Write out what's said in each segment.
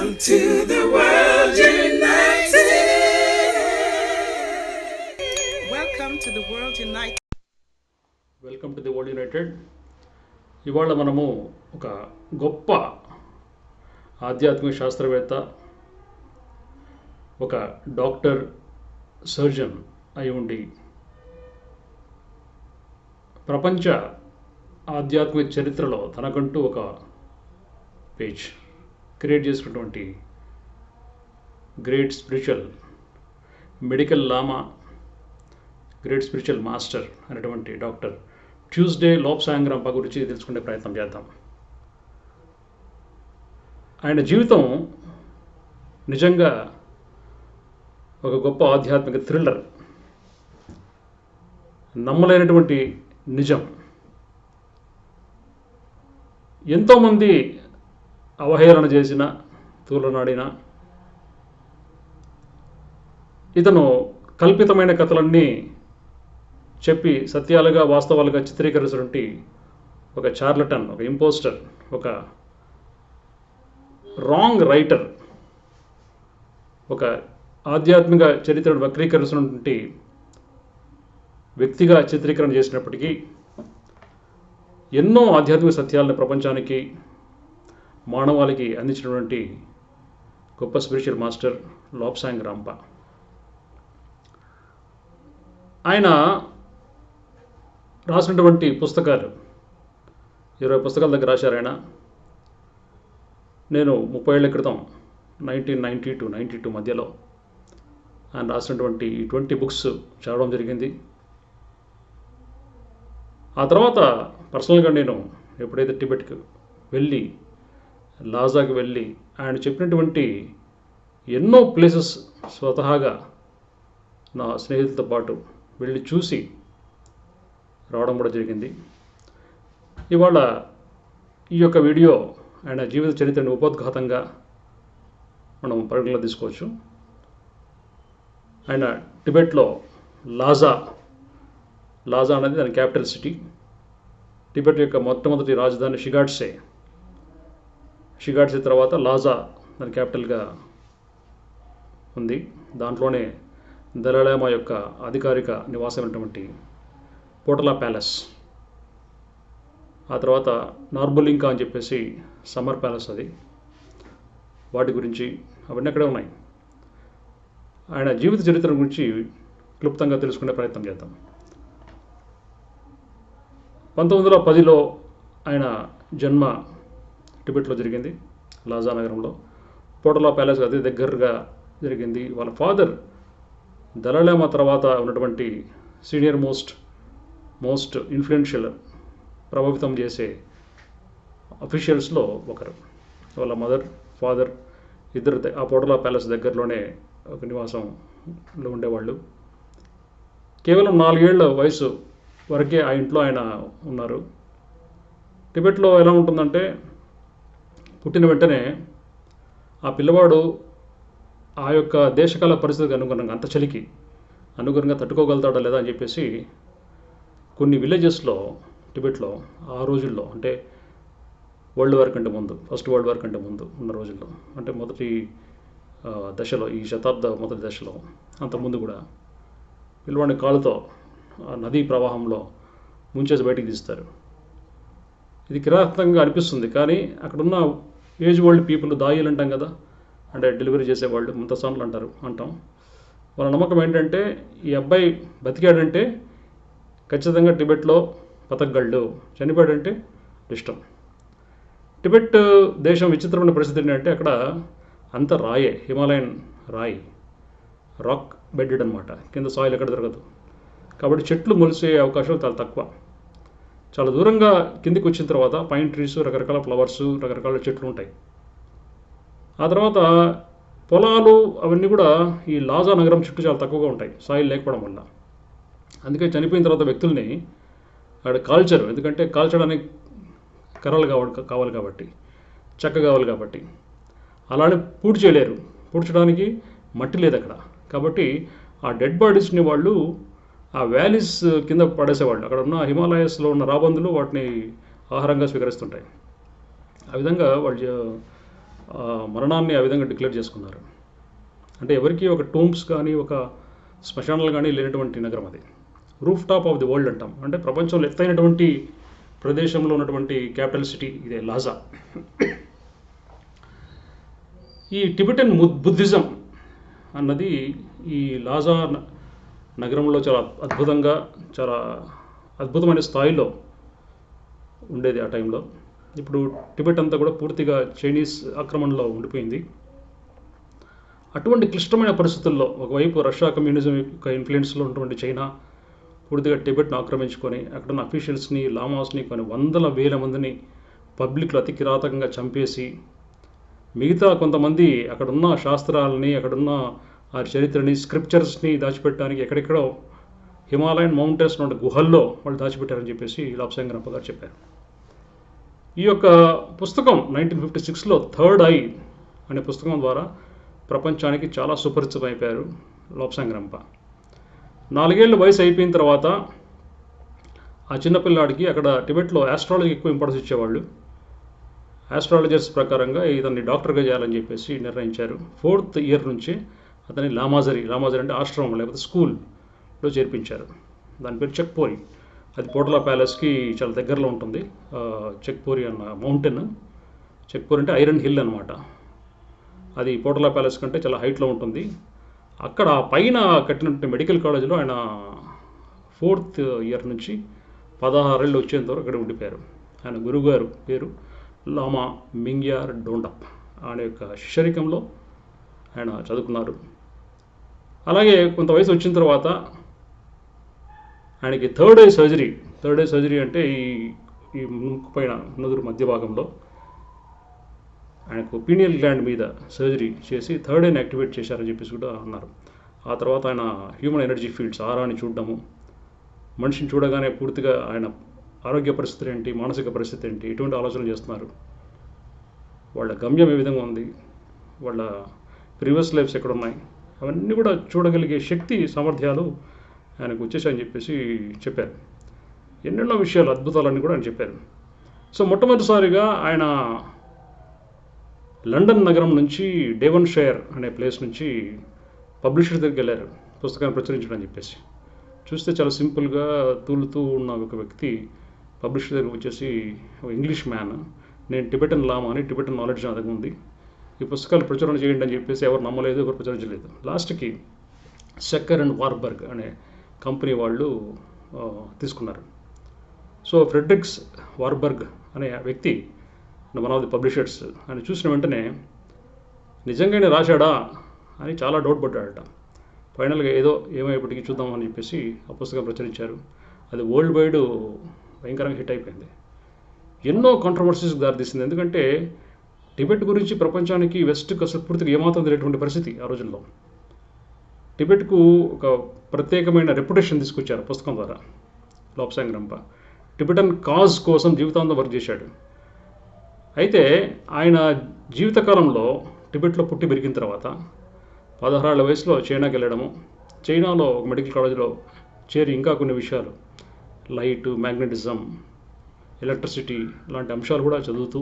Welcome to the world united. Welcome to the world united. Welcome to the world United. ఇవాళ మనము ఒక గొప్ప ఆధ్యాత్మిక శాస్త్రవేత్త, ఒక డాక్టర్, సర్జన్ అయి ఉండి ప్రపంచ ఆధ్యాత్మిక చరిత్రలో తనకంటూ ఒక పేజ్ క్రియేట్ చేసుకున్నటువంటి great spiritual medical lama, great spiritual master అనేటువంటి డాక్టర్ ట్యూస్డే లోబ్సాంగ్ రంప గురించి తెలుసుకునే ప్రయత్నం చేద్దాం. ఆయన జీవితం నిజంగా ఒక గొప్ప ఆధ్యాత్మిక థ్రిల్లర్, నమ్మలేనటువంటి నిజం. ఎంతోమంది అవహేళన చేసిన, తూలనాడిన ఇతను కల్పితమైన కథలన్నీ చెప్పి సత్యాలుగా, వాస్తవాలుగా చిత్రీకరించినటువంటి ఒక చార్లటన్, ఒక ఇంపోస్టర్, ఒక రాంగ్ రైటర్, ఒక ఆధ్యాత్మిక చరిత్రను వక్రీకరిస్తున్నటువంటి వ్యక్తిగా చిత్రీకరణ చేసినప్పటికీ ఎన్నో ఆధ్యాత్మిక సత్యాలను ప్రపంచానికి, మానవాళికి అందించినటువంటి గొప్ప స్పిరిచువల్ మాస్టర్ లోబ్సాంగ్ రంప. ఆయన రాసినటువంటి పుస్తకాలు 20 పుస్తకాల దగ్గర రాశారు ఆయన. నేను 30 ఏళ్ల క్రితం 1990-92 మధ్యలో ఆయన రాసినటువంటి 20 బుక్స్ చదవడం జరిగింది. ఆ తర్వాత పర్సనల్గా నేను ఎప్పుడైతే టిబెట్కి వెళ్ళి, లాజాకి వెళ్ళి ఆయన చెప్పినటువంటి ఎన్నో ప్లేసెస్ స్వతహాగా నా స్నేహితులతో పాటు వెళ్ళి చూసి రావడం కూడా జరిగింది. ఇవాళ ఈ యొక్క వీడియో ఆయన జీవిత చరిత్రను ఉపోద్ఘాతంగా మనం పరిగణలో తీసుకోవచ్చు. ఆయన టిబెట్లో లాజా అనేది దాని క్యాపిటల్ సిటీ. టిబెట్ యొక్క మొట్టమొదటి రాజధాని షిగాట్సే తర్వాత లాజా దాని క్యాపిటల్గా ఉంది. దాంట్లోనే దలైలామా యొక్క అధికారిక నివాసమైనటువంటి పోటలా ప్యాలెస్, ఆ తర్వాత నార్బులింకా అని చెప్పేసి సమ్మర్ ప్యాలెస్, అది వాటి గురించి అవన్నీ అక్కడే ఉన్నాయి. ఆయన జీవిత చరిత్ర గురించి క్లుప్తంగా తెలుసుకునే ప్రయత్నం చేద్దాం. 1910లో ఆయన జన్మ టిబెట్లో జరిగింది, లాజా నగరంలో. పోటలా ప్యాలెస్ అదే దగ్గరగా జరిగింది. వాళ్ళ ఫాదర్ దలైలామా తర్వాత ఉన్నటువంటి సీనియర్ మోస్ట్ ఇన్ఫ్లుయెన్షియల్, ప్రభావితం చేసే అఫీషియల్స్లో ఒకరు. వాళ్ళ మదర్, ఫాదర్ ఇద్దరు ఆ పోటలా ప్యాలెస్ దగ్గరలోనే ఒక నివాసంలో ఉండేవాళ్ళు. కేవలం 4 ఏళ్ల వయసు వరకే ఆ ఇంట్లో ఆయన ఉన్నారు. టిబెట్లో ఎలా ఉంటుందంటే, పుట్టిన వెంటనే ఆ పిల్లవాడు ఆ యొక్క దేశకాల పరిస్థితికి అనుగుణంగా, అంత చలికి అనుగుణంగా తట్టుకోగలుగుతాడా లేదా అని చెప్పేసి కొన్ని విలేజెస్లో టిబెట్లో ఆ రోజుల్లో, అంటే వరల్డ్ వార్ కంటే ముందు, ఫస్ట్ వరల్డ్ వార్ కంటే ముందు ఉన్న రోజుల్లో, అంటే మొదటి దశలో, ఈ శతాబ్ద మొదటి దశలో, అంతకుముందు కూడా పిల్లవాడిని కాలుతో నదీ ప్రవాహంలో ముంచేసి బయటికి తీస్తారు. ఇది కిరాతకంగా అనిపిస్తుంది, కానీ అక్కడున్న ఏజ్ ఓల్డ్ పీపుల్, దాయిలు అంటాం కదా, అంటే డెలివరీ చేసేవాళ్ళు, ముంతసాన్లు అంటాం. వాళ్ళ నమ్మకం ఏంటంటే, ఈ అబ్బాయి బతికాడంటే ఖచ్చితంగా టిబెట్లో బతకగలడు, చనిపోయాడంటే ఇష్టం. టిబెట్ దేశం విచిత్రమైన పరిస్థితి ఏంటంటే, అక్కడ అంత రాయే, హిమాలయన్ రాయి, రాక్ బెడ్డెడ్ అనమాట, కింద సాయిల్ ఎక్కడ దొరకదు. కాబట్టి చెట్లు మొలిసే అవకాశాలు చాలా తక్కువ. చాలా దూరంగా కిందికి వచ్చిన తర్వాత పైన్ ట్రీస్, రకరకాల ఫ్లవర్స్, రకరకాల చెట్లు ఉంటాయి. ఆ తర్వాత పొలాలు అవన్నీ కూడా ఈ లాజా నగరం చుట్టూ చాలా తక్కువగా ఉంటాయి, సాయిల్ లేకపోవడం వల్ల. అందుకే చనిపోయిన తర్వాత వ్యక్తుల్ని అక్కడ కాల్చరు, ఎందుకంటే కాల్చడానికి కర్రలు కావాలి కాబట్టి, చెక్క కావాలి కాబట్టి. అలానే పూడ్చేయలేరు, పూడ్చడానికి మట్టి లేదు అక్కడ. కాబట్టి ఆ డెడ్ బాడీస్ని వాళ్ళు ఆ వ్యాలీస్ కింద పడేసేవాళ్ళు. అక్కడ ఉన్న హిమాలయస్లో ఉన్న రాబందులు వాటిని ఆహారంగా స్వీకరిస్తుంటాయి. ఆ విధంగా వాళ్ళు మరణాన్ని ఆ విధంగా డిక్లేర్ చేసుకున్నారు. అంటే ఎవరికి ఒక టూంబ్స్ కానీ ఒక శ్మశానాలు కానీ లేనటువంటి నగరం అది. Roof top of the world అంటాం. అంటే ప్రపంచంలో ఎత్తైనటువంటి ప్రదేశంలో ఉన్నటువంటి క్యాపిటల్ సిటీ ఇదే లాజా. ఈ టిబెటన్ బుద్ధిజం అన్నది ఈ లాజా నగరంలో చాలా అద్భుతంగా, చాలా అద్భుతమైన స్థాయిలో ఉండేది ఆ టైంలో. ఇప్పుడు టిబెట్ అంతా కూడా పూర్తిగా చైనీస్ ఆక్రమణలో ఉండిపోయింది. అటువంటి క్లిష్టమైన పరిస్థితుల్లో ఒకవైపు రష్యా కమ్యూనిజం యొక్క ఇన్ఫ్లుయెన్స్లో ఉన్నటువంటి చైనా పూర్తిగా టిబెట్ను ఆక్రమించుకొని అక్కడ ఉన్న అఫీషియల్స్ని, లామాస్ని కొన్ని వందల వేల మందిని పబ్లిక్లో అతి కిరాతకంగా చంపేసి, మిగతా కొంతమంది అక్కడున్న శాస్త్రాలని, అక్కడున్న ఆ చరిత్రని, స్క్రిప్చర్స్ని దాచిపెట్టడానికి ఎక్కడెక్కడో హిమాలయన్ మౌంటైన్స్లో ఉన్న గుహల్లో వాళ్ళు దాచిపెట్టారని చెప్పేసి లాబ్సాంగ్ రంప గారు చెప్పారు. ఈ యొక్క పుస్తకం 1956లో థర్డ్ ఐ అనే పుస్తకం ద్వారా ప్రపంచానికి చాలా సుపరిచితమైపోయారు లోబ్సాంగ్ రంప. 4 ఏళ్ళ వయసు అయిపోయిన తర్వాత ఆ చిన్నపిల్లాడికి అక్కడ టిబెట్లో ఆస్ట్రాలజీ ఎక్కువ ఇంపార్టెన్స్ ఇచ్చేవాళ్ళు. ఆస్ట్రాలజర్స్ ప్రకారంగా ఇతన్ని డాక్టర్గా చేయాలని చెప్పేసి నిర్ణయించారు. 4th ఇయర్ నుంచి అతన్ని లామాజరీ అంటే ఆశ్రమం లేకపోతే స్కూల్లో చేర్పించారు. దాని పేరు చెక్పోరి. అది పోటలా ప్యాలెస్కి చాలా దగ్గరలో ఉంటుంది. చెక్పోరి అన్న మౌంటైన్. చెక్పోరి అంటే ఐరన్ హిల్ అనమాట. అది పోటలా ప్యాలెస్ కంటే చాలా హైట్లో ఉంటుంది. అక్కడ పైన కట్టినటువంటి మెడికల్ కాలేజీలో ఆయన 4th ఇయర్ నుంచి 16 ఏళ్ళు వచ్చేంత వరకు అక్కడ ఉండిపోయారు. ఆయన గురువుగారు పేరు లామా మింగ్యార్ డోండప్. ఆయన యొక్క శిష్యరికంలో ఆయన చదువుకున్నారు. అలాగే కొంత వయసు వచ్చిన తర్వాత ఆయనకి థర్డ్ ఐ సర్జరీ అంటే ఈ ముక్కు పైన నుదురు మధ్య భాగంలో ఆయనకు పీనియల్ గ్లాండ్ మీద సర్జరీ చేసి థర్డ్ ఐని యాక్టివేట్ చేశారని చెప్పేసి కూడా అన్నారు. ఆ తర్వాత ఆయన హ్యూమన్ ఎనర్జీ ఫీల్డ్స్ ఆరాని చూడడము, మనిషిని చూడగానే పూర్తిగా ఆయన ఆరోగ్య పరిస్థితి ఏంటి, మానసిక పరిస్థితి ఏంటి, ఎటువంటి ఆలోచనలు చేస్తున్నారు, వాళ్ళ గమ్యం ఏ విధంగా ఉంది, వాళ్ళ ప్రీవియస్ లైఫ్స్ ఎక్కడున్నాయి, అవన్నీ కూడా చూడగలిగే శక్తి సామర్థ్యాలు ఆయనకు వచ్చేసాయని చెప్పేసి చెప్పారు. ఎన్నెన్నో విషయాలు, అద్భుతాలన్నీ కూడా ఆయన చెప్పారు. సో మొట్టమొదటిసారిగా ఆయన లండన్ నగరం నుంచి డేవన్షైర్ అనే ప్లేస్ నుంచి పబ్లిషర్ దగ్గరికి వెళ్ళారు పుస్తకాన్ని ప్రచురించడం అని చెప్పేసి. చూస్తే చాలా సింపుల్గా తూలుతూ ఉన్న ఒక వ్యక్తి పబ్లిషర్ దగ్గర వచ్చేసి ఇంగ్లీష్ మ్యాన్, నేను టిబెటన్ లామా అని, టిబెటన్ నాలెడ్జ్ నా దగ్గర ఉంది, ఈ పుస్తకాలు ప్రచురణ చేయండి అని చెప్పేసి ఎవరు నమ్మలేదు, ఎవరు ప్రచురించలేదు. లాస్ట్కి సెక్కర్ అండ్ వార్బర్గ్ అనే కంపెనీ వాళ్ళు తీసుకున్నారు. సో ఫ్రెడ్రిక్స్ వార్బర్గ్ అనే వ్యక్తి వన్ ఆఫ్ ది పబ్లిషర్స్ అని చూసిన వెంటనే నిజంగానే రాశాడా అని చాలా డౌట్ పడ్డాడట. ఫైనల్గా ఏదో ఏమైనప్పటికీ చూద్దామని చెప్పేసి ఆ పుస్తకం ప్రచురించారు. అది వరల్డ్ వైడ్ భయంకరంగా హిట్ అయిపోయింది. ఎన్నో కాంట్రవర్సీస్కి దారితీసింది. ఎందుకంటే టిబెట్ గురించి ప్రపంచానికి వెస్ట్కి అసలు పూర్తిగా ఏమాత్రం తెలియటువంటి పరిస్థితి ఆ రోజుల్లో. టిబెట్కు ఒక ప్రత్యేకమైన రెప్యుటేషన్ తీసుకొచ్చారు పుస్తకం ద్వారా లోబ్సాంగ్ రంప. టిబెటన్ కాజ్ కోసం జీవితాంతం వర్క్ చేశాడు. అయితే ఆయన జీవితకాలంలో టిబెట్లో పుట్టి పెరిగిన తర్వాత 16 ఏళ్ల వయసులో చైనాకి వెళ్ళడము, చైనాలో ఒక మెడికల్ కాలేజీలో చేరి ఇంకా కొన్ని విషయాలు, లైట్, మ్యాగ్నెటిజం, ఎలక్ట్రిసిటీ లాంటి అంశాలు కూడా చదువుతూ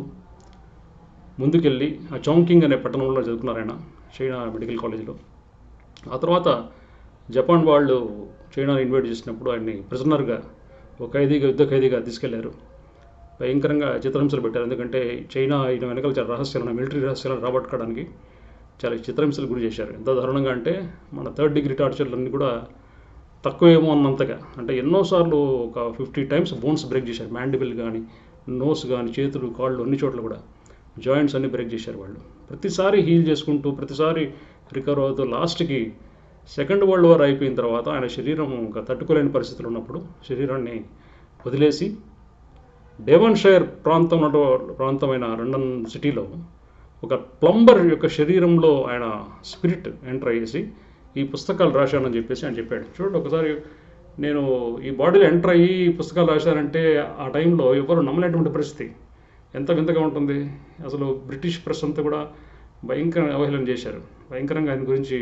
ముందుకెళ్ళి ఆ చౌంకింగ్ అనే పట్టణంలో చదువుకున్నారు ఆయన చైనా మెడికల్ కాలేజీలో. ఆ తర్వాత జపాన్ వాళ్ళు చైనాని ఇన్వైట్ చేసినప్పుడు ఆయన్ని ప్రిజనర్గా, ఒక ఖైదీగా, యుద్ధ ఖైదీగా తీసుకెళ్లారు. భయంకరంగా చిత్రహింసలు పెట్టారు. ఎందుకంటే చైనా ఈయన వెనకాల చాలా రహస్యాలను, మిలిటరీ రహస్యాలను రాబట్టుకోవడానికి చాలా చిత్రహింసలు గురి చేశారు. ఎంత దారుణంగా అంటే మన 3rd డిగ్రీ టార్చర్లన్నీ కూడా తక్కువేమో అన్నంతగా, అంటే ఎన్నోసార్లు ఒక 50 times బోన్స్ బ్రేక్ చేశారు. మ్యాండిబుల్ కానీ, నోస్ కానీ, చేతులు, కాళ్ళు అన్ని చోట్ల కూడా జాయింట్స్ అన్ని బ్రేక్ చేశారు వాళ్ళు. ప్రతిసారి హీల్ చేసుకుంటూ, ప్రతిసారి రికవర్ అవుతూ లాస్ట్కి సెకండ్ వరల్డ్ వార్ అయిపోయిన తర్వాత ఆయన శరీరం ఇంకా తట్టుకోలేని పరిస్థితులు ఉన్నప్పుడు శరీరాన్ని వదిలేసి డేవన్షైర్ ప్రాంతమైన లండన్ సిటీలో ఒక ప్లంబర్ యొక్క శరీరంలో ఆయన స్పిరిట్ ఎంటర్ అయ్యేసి ఈ పుస్తకాలు రాశానని చెప్పేసి ఆయన చెప్పాడు. చూడండి, ఒకసారి నేను ఈ బాడీలో ఎంటర్ అయ్యి ఈ పుస్తకాలు రాశానంటే ఆ టైంలో ఎవరు నమ్మలేటువంటి పరిస్థితి. ఎంత వింతగా ఉంటుంది. అసలు బ్రిటిష్ ప్రెస్ అంతా కూడా భయంకరంగా అవహేళన చేశారు. భయంకరంగా ఆయన గురించి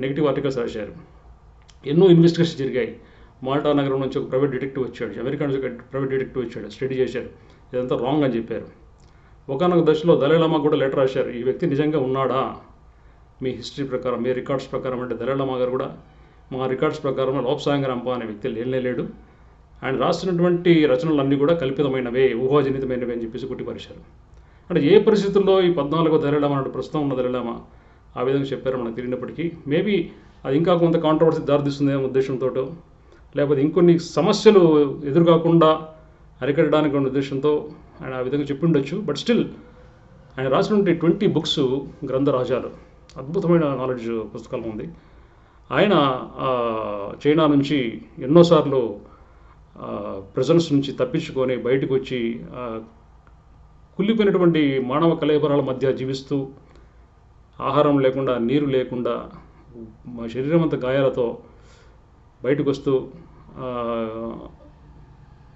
నెగిటివ్ ఆర్టికల్స్ రాశారు. ఎన్నో ఇన్వెస్టిగేషన్ జరిగాయి. మాల్టా నగరం నుంచి ఒక ప్రైవేట్ డిటెక్టివ్ వచ్చాడు, అమెరికా నుంచి ఒక ప్రైవేట్ డిటెక్టివ్ వచ్చాడు, స్టడీ చేశారు, ఇదంతా రాంగ్ అని చెప్పారు. ఒకనొక దశలో దలైలామా కూడా లెటర్ రాశారు, ఈ వ్యక్తి నిజంగా ఉన్నాడా, మీ హిస్టరీ ప్రకారం, మీ రికార్డ్స్ ప్రకారం. అంటే దలైలామా గారు కూడా మా రికార్డ్స్ ప్రకారం లోబ్సాంగ్ రంపా అనే వ్యక్తి లేడు, ఆయన రాసినటువంటి రచనలన్నీ కూడా కల్పితమైనవే, ఊహాజనితమైనవే అని చెప్పేసి కొట్టిపరిచారు. అంటే ఏ పరిస్థితుల్లో ఈ 14వ దలైలామా అంటే ప్రస్తుతం ఉన్న దలైలామా ఆ విధంగా చెప్పారో మనకు తెలియనప్పటికీ, మేబీ అది ఇంకా కొంత కాంట్రవర్సీ దారితీస్తుంది అనే ఉద్దేశంతో, లేకపోతే ఇంకొన్ని సమస్యలు ఎదురుకాకుండా అరికట్టడానికి ఉన్న ఉద్దేశంతో ఆయన ఆ విధంగా చెప్పి ఉండొచ్చు. బట్ స్టిల్ ఆయన రాసినటువంటి 20 బుక్స్ గ్రంథరాజాలు, అద్భుతమైన నాలెడ్జ్ పుస్తకాలు ఉంది. ఆయన చైనా నుంచి ఎన్నోసార్లు ప్రెజెన్స్ నుంచి తప్పించుకొని బయటకు వచ్చి కుళ్ళిపోయినటువంటి మానవ కళేబరాల మధ్య జీవిస్తూ, ఆహారం లేకుండా, నీరు లేకుండా, మా శరీరం అంతా గాయాలతో బయటకు వస్తూ,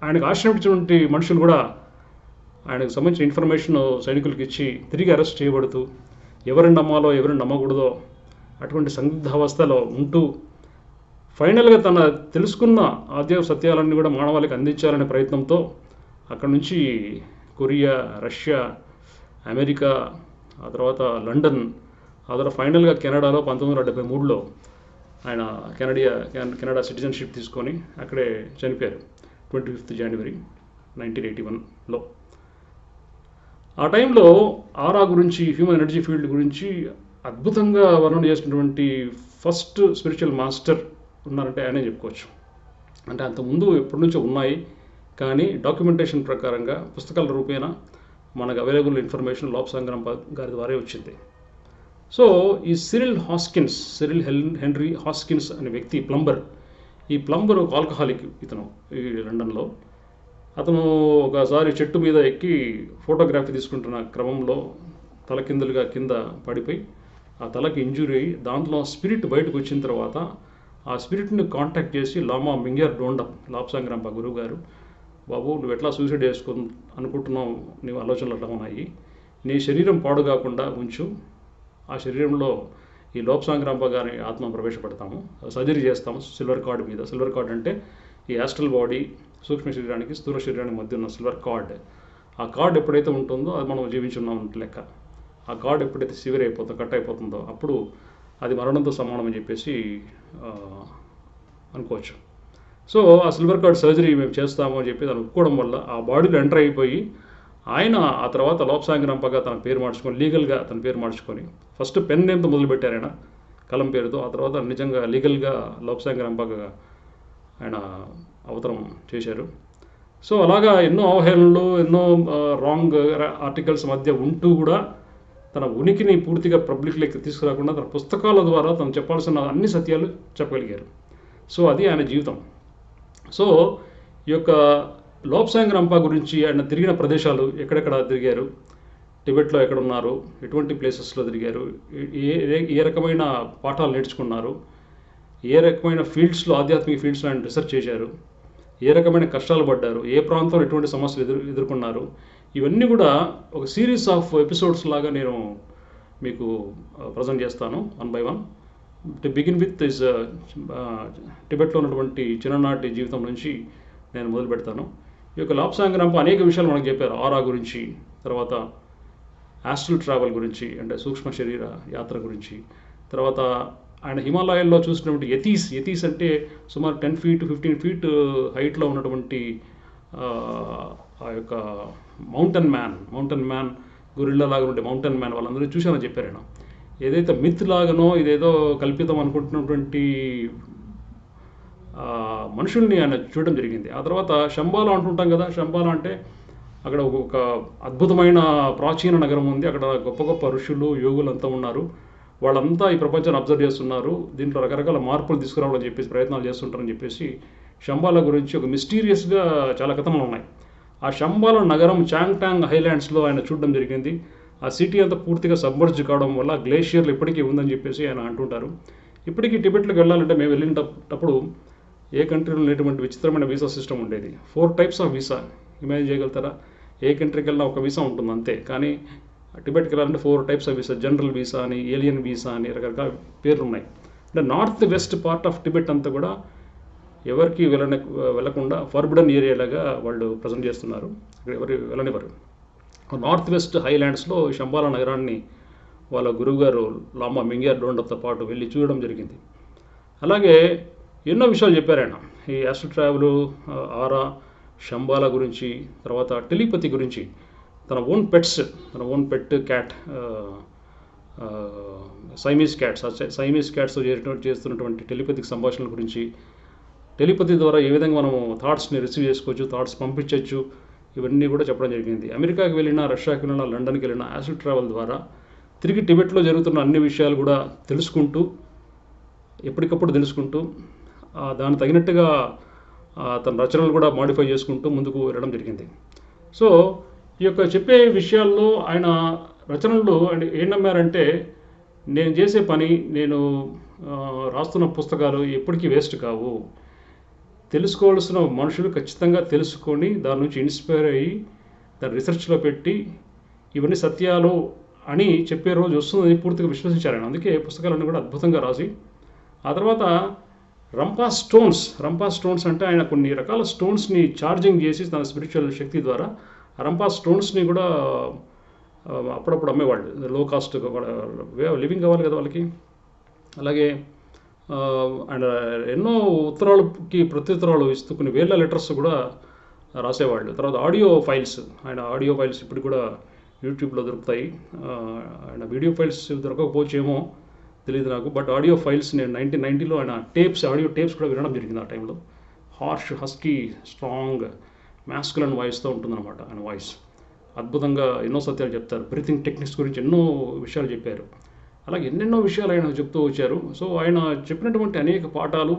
ఆయనకు ఆశ్రయించినటువంటి మనుషులు కూడా ఆయనకు సంబంధించిన ఇన్ఫర్మేషన్ సైనికులకు ఇచ్చి తిరిగి అరెస్ట్ చేయబడుతూ, ఎవరిని నమ్మాలో ఎవరిని నమ్మకూడదో అటువంటి సందిగ్ధావస్థలో ఉంటూ, ఫైనల్గా తన తెలుసుకున్న ఆద్య సత్యాలన్నీ కూడా మానవాళికి అందించాలనే ప్రయత్నంతో అక్కడ నుంచి కొరియా, రష్యా, అమెరికా, ఆ తర్వాత లండన్, ఆ తర్వాత ఫైనల్గా కెనడాలో 1973లో ఆయన కెనడా సిటిజన్షిప్ తీసుకొని అక్కడే చనిపోయారు 25th January 1981లో. ఆ టైంలో ఆరా గురించి, హ్యూమన్ ఎనర్జీ ఫీల్డ్ గురించి అద్భుతంగా వర్ణన చేసినటువంటి ఫస్ట్ స్పిరిచువల్ మాస్టర్ ఉన్నారంటే ఆయనే చెప్పుకోవచ్చు. అంటే అంతకుముందు ఎప్పటి నుంచో ఉన్నాయి, కానీ డాక్యుమెంటేషన్ ప్రకారంగా పుస్తకాల రూపేణ మనకు అవైలబుల్ ఇన్ఫర్మేషన్ లోబ్సాంగ్ రంపా గారి ద్వారా వచ్చింది. సో ఈ సిరిల్ హెన్రీ హాస్కిన్స్ అనే వ్యక్తి ప్లంబర్. ఈ ప్లంబర్ ఒక ఆల్కహాలిక్ ఇతను ఈ లండన్లో. అతను ఒకసారి చెట్టు మీద ఎక్కి ఫోటోగ్రఫీ తీసుకుంటున్న క్రమంలో తలకిందులుగా కింద పడిపోయి ఆ తలకి ఇంజురీ అయ్యి, దాంట్లో స్పిరిట్ బయటకు వచ్చిన తర్వాత ఆ స్పిరిట్ని కాంటాక్ట్ చేసి లామా మింగ్యర్ డోండమ్, లోబ్సాంగ్ రంపా గురువు గారు, బాబు నువ్వు ఎట్లా సూసైడ్ అనుకుంటున్నావు, నీవు ఆలోచనలు అట్లా ఉన్నాయి, నీ శరీరం పాడు కాకుండా ఉంచు, ఆ శరీరంలో ఈ లోబ్సాంగ్ రంపా గారి ఆత్మ ప్రవేశపెడతాము, సర్జరీ చేస్తాము సిల్వర్ కార్డ్ మీద. సిల్వర్ కార్డ్ అంటే ఈ యాస్ట్రల్ బాడీ, సూక్ష్మ శరీరానికి స్థూల శరీరానికి మధ్య ఉన్న సిల్వర్ కార్డ్. ఆ కార్డ్ ఎప్పుడైతే ఉంటుందో అది మనం జీవించున్నాం లెక్క. ఆ కార్డ్ ఎప్పుడైతే సివిర్ అయిపోతుందో, కట్ అయిపోతుందో, అప్పుడు అది మరణంతో సమానం అని చెప్పేసి అనుకోవచ్చు. సో ఆ సిల్వర్ కార్డ్ సర్జరీ మేము చేస్తాము అని చెప్పి దాన్ని ఒప్పుకోవడం వల్ల ఆ బాడీలో ఎంటర్ అయిపోయి ఆయన ఆ తర్వాత లోబ్సాంగ్ రంపాగా తన పేరు మార్చుకొని, లీగల్గా తన పేరు మార్చుకొని, ఫస్ట్ పెన్ నేమ్తో మొదలుపెట్టారు ఆయన, కలం పేరుతో. ఆ తర్వాత నిజంగా లీగల్గా లోబ్సాంగ్ రంపాగా ఆయన అవతరం చేశారు. సో అలాగా ఎన్నో అవహేళనలు, ఎన్నో రాంగ్ ఆర్టికల్స్ మధ్య ఉంటూ కూడా తన ఉనికిని పూర్తిగా పబ్లిక్లోకి తీసుకురాకుండా తన పుస్తకాల ద్వారా తను చెప్పాల్సిన అన్ని సత్యాలు చెప్పగలిగారు. సో అది ఆయన జీవితం. సో ఈ యొక్క లోబ్సాంగ్ రంపా గురించి ఆయన తిరిగిన ప్రదేశాలు, ఎక్కడెక్కడ తిరిగారు, టిబెట్లో ఎక్కడున్నారు, ఎటువంటి ప్లేసెస్లో తిరిగారు, ఏ రకమైన పాఠాలు నేర్చుకున్నారు, ఏ రకమైన ఫీల్డ్స్లో, ఆధ్యాత్మిక ఫీల్డ్స్లో ఆయన రీసెర్చ్ చేశారు, ఏ రకమైన కష్టాలు పడ్డారు, ఏ ప్రాంతంలో ఎటువంటి సమస్యలు ఎదుర్కొన్నారు, ఇవన్నీ కూడా ఒక సిరీస్ ఆఫ్ ఎపిసోడ్స్ లాగా నేను మీకు ప్రజెంట్ చేస్తాను one by one. To begin with is టిబెట్లో ఉన్నటువంటి చిన్ననాటి జీవితం నుంచి నేను మొదలు పెడతాను. ఈ యొక్క లోబ్సాంగ్ రంపా అనేక విషయాలు మనకు చెప్పారు. ఆరా గురించి, తర్వాత ఆస్ట్రల్ ట్రావెల్ గురించి, అంటే సూక్ష్మ శరీర యాత్ర గురించి, తర్వాత ఆయన హిమాలయాల్లో చూసినటువంటి యతీస్ అంటే సుమారు 10 feet 15 feet హైట్లో ఉన్నటువంటి ఆ యొక్క మౌంటైన్ మ్యాన్ గొరిల్లా లాగా ఉండే మౌంటైన్ మ్యాన్ వాళ్ళందరూ చూశానని చెప్పారు ఆయన. ఏదైతే మిత్ లాగానో ఇదేదో కల్పితం అనుకుంటున్నటువంటి మనుషుల్ని ఆయన చూడడం జరిగింది. ఆ తర్వాత శంబాలా అంటుంటాం కదా, శంబాలా అంటే అక్కడ ఒక అద్భుతమైన ప్రాచీన నగరం ఉంది, అక్కడ గొప్ప గొప్ప ఋషులు, యోగులు అంతా ఉన్నారు, వాళ్ళంతా ఈ ప్రపంచాన్ని అబ్జర్వ్ చేస్తున్నారు, దీంట్లో రకరకాల మార్పులు తీసుకురావాలని చెప్పేసి ప్రయత్నాలు చేస్తుంటారని చెప్పేసి శంబాలా గురించి ఒక మిస్టీరియస్గా చాలా కథనాలు ఉన్నాయి. ఆ శంబాలా నగరం చాంగ్టాంగ్ హైలాండ్స్లో ఆయన చూడడం జరిగింది. ఆ సిటీ అంతా పూర్తిగా సబ్మర్జ్ కావడం వల్ల గ్లేషియర్లు ఇప్పటికీ ఉందని చెప్పేసి ఆయన అంటుంటారు. ఇప్పటికీ టిబెట్లోకి వెళ్ళాలంటే మేము వెళ్ళినప్పుడు ఏ కంట్రీలో లేనటువంటి విచిత్రమైన వీసా సిస్టమ్ ఉండేది. 4 types ఆఫ్ వీసా, ఇమాజిన్ చేయగలుగుతారా? ఏ కంట్రీకి వెళ్ళినా ఒక వీసా ఉంటుంది అంతే. కానీ టిబెట్కి వెళ్ళాలంటే 4 types of visa, general visa అని, ఏలియన్ వీసా అని రకరకాల పేర్లు ఉన్నాయి. అంటే north west part of Tibet అంతా కూడా ఎవరికి వెళ్ళకుండా ఫర్బిడన్ ఏరియా లాగా వాళ్ళు ప్రజెంట్ చేస్తున్నారు, ఎవరు వెళ్ళనివ్వరు. నార్త్ వెస్ట్ హైలాండ్స్లో శంబాలా నగరాన్ని వాళ్ళ గురువుగారు లామా మింగ్యార్ డోండర్తో పాటు వెళ్ళి చూడడం జరిగింది. అలాగే ఎన్నో విషయాలు చెప్పారు ఆయన. ఈ యాస్ట్రల్ ట్రావెల్, ఆరా, శంబాలా గురించి, తర్వాత టెలిపతి గురించి, తన ఓన్ పెట్ క్యాట్, సైమీస్ క్యాట్స్తో చేస్తున్నటువంటి టెలిపతిక్ సంభాషణల గురించి, టెలిపతి ద్వారా ఏ విధంగా మనము థాట్స్ని రిసీవ్ చేసుకోవచ్చు, థాట్స్ పంపించవచ్చు, ఇవన్నీ కూడా చెప్పడం జరిగింది. అమెరికాకి వెళ్ళినా, రష్యాకి వెళ్ళినా, లండన్కి వెళ్ళినా యాస్ట్రల్ ట్రావెల్ ద్వారా తిరిగి టిబెట్లో జరుగుతున్న అన్ని విషయాలు కూడా ఎప్పటికప్పుడు తెలుసుకుంటూ దానికి తగినట్టుగా తన రచనలు కూడా మాడిఫై చేసుకుంటూ ముందుకు వెళ్ళడం జరిగింది. సో ఈ యొక్క చెప్పే విషయాల్లో ఆయన రచనలు ఏం నమ్మారంటే, నేను చేసే పని, నేను రాస్తున్న పుస్తకాలు ఎప్పటికీ వేస్ట్ కావు. తెలుసుకోవాల్సిన మనుషులు ఖచ్చితంగా తెలుసుకొని దాని నుంచి ఇన్స్పైర్ అయ్యి దాన్ని రీసెర్చ్లో పెట్టి ఇవన్నీ సత్యాలు అని చెప్పే రోజు వస్తుందని పూర్తిగా విశ్వసించారు ఆయన. అందుకే పుస్తకాలన్నీ కూడా అద్భుతంగా రాసి, ఆ తర్వాత రంపా స్టోన్స్ అంటే ఆయన కొన్ని రకాల స్టోన్స్ని ఛార్జింగ్ చేసి తన స్పిరిచువల్ శక్తి ద్వారా రంపా స్టోన్స్ని కూడా అప్పుడప్పుడు అమ్మేవాళ్ళు. లో కాస్ట్ లివింగ్ కావాలి కదా వాళ్ళకి. అలాగే అండ్ ఎన్నో ఉత్తరాలకి ప్రత్యుత్తరాలు ఇస్తూ కొన్ని వేల లెటర్స్ కూడా రాసేవాళ్ళు. తర్వాత ఆడియో ఫైల్స్ ఇప్పుడు కూడా యూట్యూబ్లో దొరుకుతాయి. ఆయన వీడియో ఫైల్స్ దొరకకపోవచ్చేమో తెలియదు నాకు, బట్ ఆడియో ఫైల్స్ నేను 1990లో ఆయన ఆడియో టేప్స్ కూడా వినడం జరిగింది. ఆ టైంలో హార్ష్, హస్కీ, స్ట్రాంగ్, మ్యాస్కులన్ వాయిస్తో ఉంటుందన్నమాట ఆయన వాయిస్. అద్భుతంగా ఎన్నో సత్యాలు చెప్తారు. బ్రీతింగ్ టెక్నిక్స్ గురించి ఎన్నో విషయాలు చెప్పారు. అలాగే ఎన్నెన్నో విషయాలు ఆయన చెప్తూ వచ్చారు. సో ఆయన చెప్పినటువంటి అనేక పాఠాలు,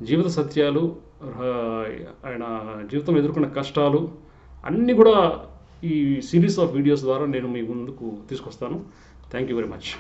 జీవిత సత్యాలు, ఆయన జీవితం ఎదుర్కొన్న కష్టాలు అన్నీ కూడా ఈ సిరీస్ ఆఫ్ వీడియోస్ ద్వారా నేను మీ ముందుకు తీసుకొస్తాను. Thank you very much.